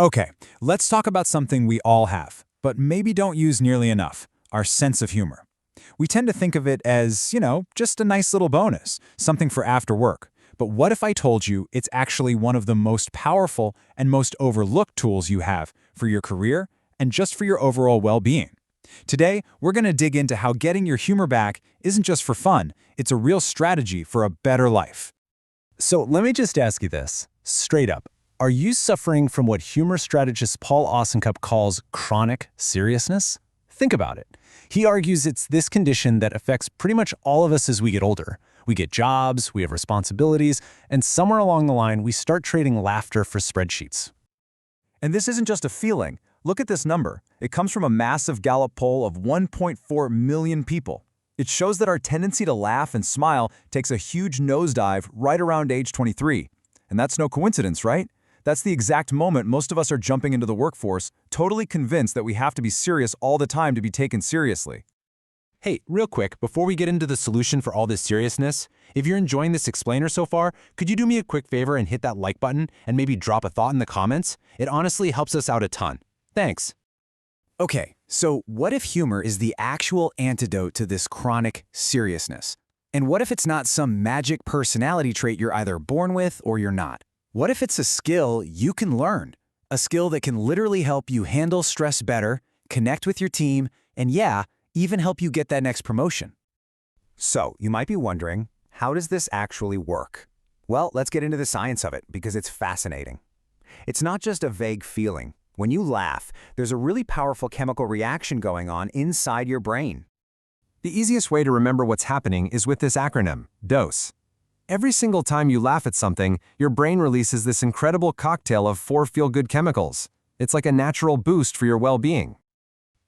Okay, let's talk about something we all have, but maybe don't use nearly enough, our sense of humor. We tend to think of it as, just a nice little bonus, something for after work. But what if I told you it's actually one of the most powerful and most overlooked tools you have for your career and just for your overall well-being? Today, we're going to dig into how getting your humor back isn't just for fun, it's a real strategy for a better life. So let me just ask you this, straight up. Are you suffering from what humor strategist Paul Osincup calls chronic seriousness? Think about it. He argues it's this condition that affects pretty much all of us as we get older. We get jobs, we have responsibilities, and somewhere along the line, we start trading laughter for spreadsheets. And this isn't just a feeling. Look at this number. It comes from a massive Gallup poll of 1.4 million people. It shows that our tendency to laugh and smile takes a huge nosedive right around age 23. And that's no coincidence, right? That's the exact moment most of us are jumping into the workforce, totally convinced that we have to be serious all the time to be taken seriously. Hey, real quick, before we get into the solution for all this seriousness, if you're enjoying this explainer so far, could you do me a quick favor and hit that like button and maybe drop a thought in the comments? It honestly helps us out a ton. Thanks. Okay, so what if humor is the actual antidote to this chronic seriousness? And what if it's not some magic personality trait you're either born with or you're not? What if it's a skill you can learn? A skill that can literally help you handle stress better, connect with your team, and even help you get that next promotion. So, you might be wondering, how does this actually work? Well, let's get into the science of it because it's fascinating. It's not just a vague feeling. When you laugh, there's a really powerful chemical reaction going on inside your brain. The easiest way to remember what's happening is with this acronym, DOSE. Every single time you laugh at something, your brain releases this incredible cocktail of 4 feel-good chemicals. It's like a natural boost for your well-being.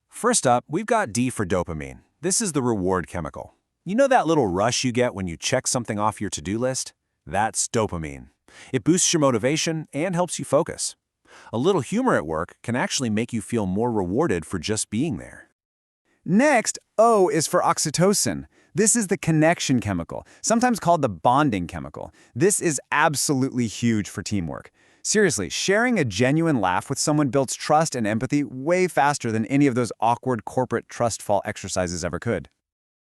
First up, we've got D for dopamine. This is the reward chemical. You know that little rush you get when you check something off your to-do list? That's dopamine. It boosts your motivation and helps you focus. A little humor at work can actually make you feel more rewarded for just being there. Next, O is for oxytocin. This is the connection chemical, sometimes called the bonding chemical. This is absolutely huge for teamwork. Seriously, sharing a genuine laugh with someone builds trust and empathy way faster than any of those awkward corporate trust fall exercises ever could.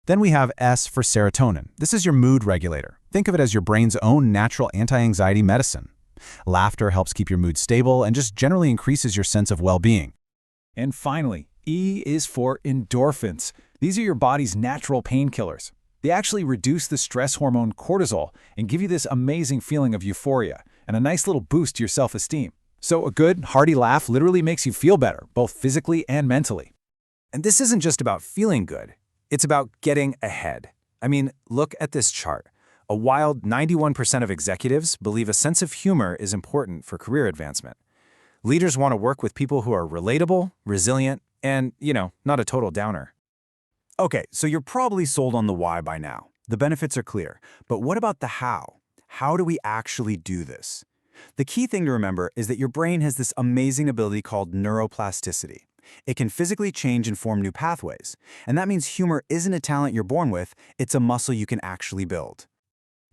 Then we have S for serotonin. This is your mood regulator. Think of it as your brain's own natural anti-anxiety medicine. Laughter helps keep your mood stable and just generally increases your sense of well-being. And finally, E is for endorphins. These are your body's natural painkillers. They actually reduce the stress hormone cortisol and give you this amazing feeling of euphoria and a nice little boost to your self-esteem. So a good, hearty laugh literally makes you feel better, both physically and mentally. And this isn't just about feeling good. It's about getting ahead. I mean, look at this chart. A wild 91% of executives believe a sense of humor is important for career advancement. Leaders want to work with people who are relatable, resilient, and, not a total downer. Okay, so you're probably sold on the why by now. The benefits are clear. But what about the how? How do we actually do this? The key thing to remember is that your brain has this amazing ability called neuroplasticity. It can physically change and form new pathways. And that means humor isn't a talent you're born with, it's a muscle you can actually build.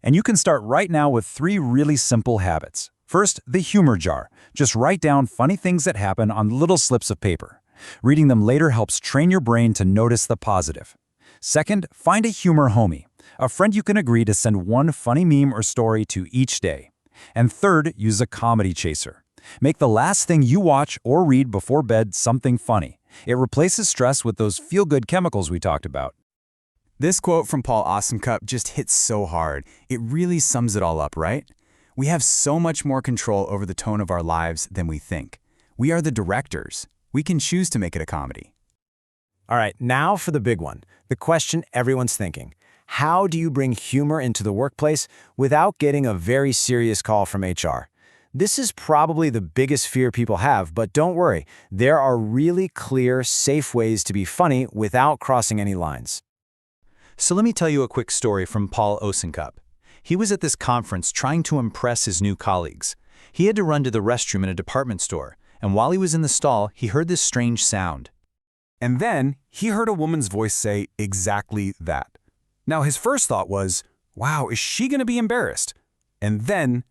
And you can start right now with 3 really simple habits. First, the humor jar. Just write down funny things that happen on little slips of paper. Reading them later helps train your brain to notice the positive. Second, find a humor homie, a friend you can agree to send one funny meme or story to each day. And third, use a comedy chaser. Make the last thing you watch or read before bed something funny. It replaces stress with those feel-good chemicals we talked about. This quote from Paul Osincup just hits so hard. It really sums it all up, right? We have so much more control over the tone of our lives than we think. We are the directors. We can choose to make it a comedy. All right, now for the big one, the question everyone's thinking. How do you bring humor into the workplace without getting a very serious call from HR? This is probably the biggest fear people have, but don't worry. There are really clear, safe ways to be funny without crossing any lines. So let me tell you a quick story from Paul Osincup. He was at this conference trying to impress his new colleagues. He had to run to the restroom in a department store, and while he was in the stall, he heard this strange sound. And then he heard a woman's voice say exactly that. Now his first thought was, wow, is she going to be embarrassed? And then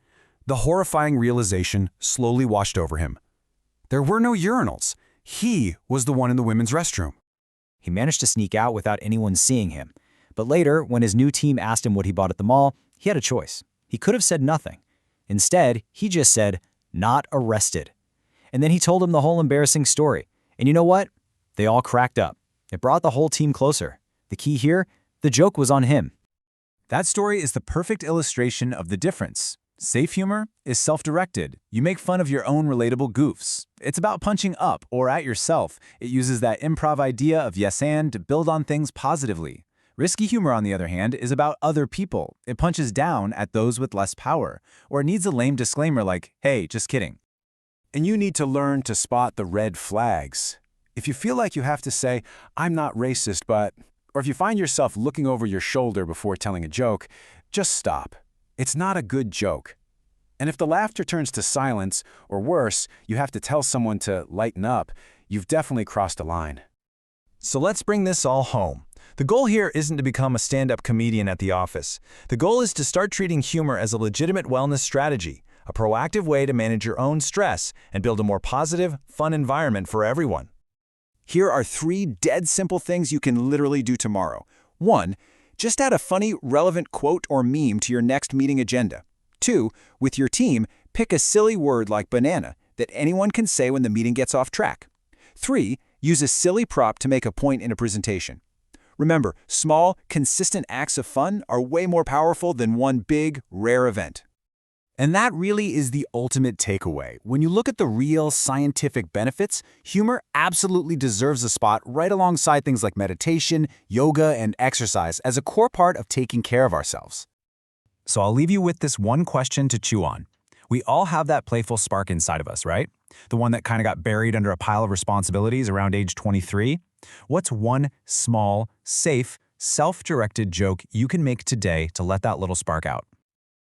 the horrifying realization slowly washed over him. There were no urinals. He was the one in the women's restroom. He managed to sneak out without anyone seeing him. But later, when his new team asked him what he bought at the mall, he had a choice. He could have said nothing. Instead, he just said, "Not arrested." And then he told him the whole embarrassing story. And you know what? They all cracked up. It brought the whole team closer. The key here, the joke was on him. That story is the perfect illustration of the difference. Safe humor is self-directed. You make fun of your own relatable goofs. It's about punching up or at yourself. It uses that improv idea of yes and to build on things positively. Risky humor, on the other hand, is about other people. It punches down at those with less power, or it needs a lame disclaimer like, "Hey, just kidding." And you need to learn to spot the red flags. If you feel like you have to say, "I'm not racist, but," or if you find yourself looking over your shoulder before telling a joke, just stop. It's not a good joke. And if the laughter turns to silence, or worse, you have to tell someone to lighten up, you've definitely crossed a line. So let's bring this all home. The goal here isn't to become a stand-up comedian at the office. The goal is to start treating humor as a legitimate wellness strategy, a proactive way to manage your own stress and build a more positive, fun environment for everyone. Here are 3 dead simple things you can literally do tomorrow. 1. Just add a funny, relevant quote or meme to your next meeting agenda. 2. With your team, pick a silly word like banana that anyone can say when the meeting gets off track. 3. Use a silly prop to make a point in a presentation. Remember, small, consistent acts of fun are way more powerful than one big, rare event. And that really is the ultimate takeaway. When you look at the real scientific benefits, humor absolutely deserves a spot right alongside things like meditation, yoga, and exercise as a core part of taking care of ourselves. So I'll leave you with this one question to chew on. We all have that playful spark inside of us, right? The one that kind of got buried under a pile of responsibilities around age 23? What's one small, safe, self-directed joke you can make today to let that little spark out?